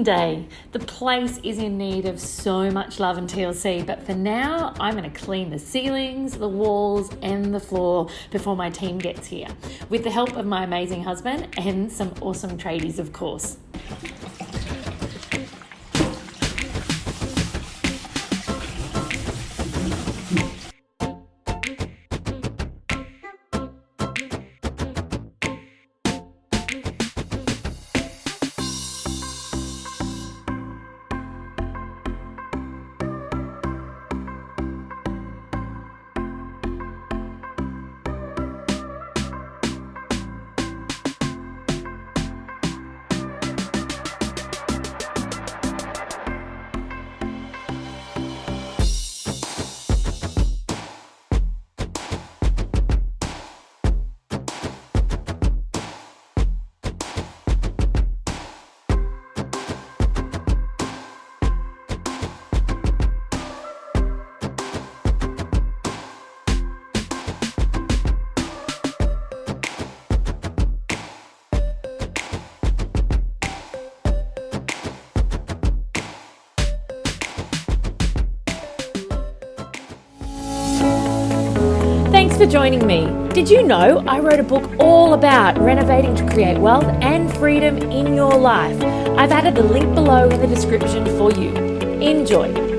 day. The place is in need of so much love and TLC, but for now, I'm going to clean the ceilings, the walls, and the floor before my team gets here, with the help of my amazing husband and some awesome tradies, of course. Thanks for joining me. Did you know I wrote a book all about renovating to create wealth and freedom in your life? I've added the link below in the description for you. Enjoy.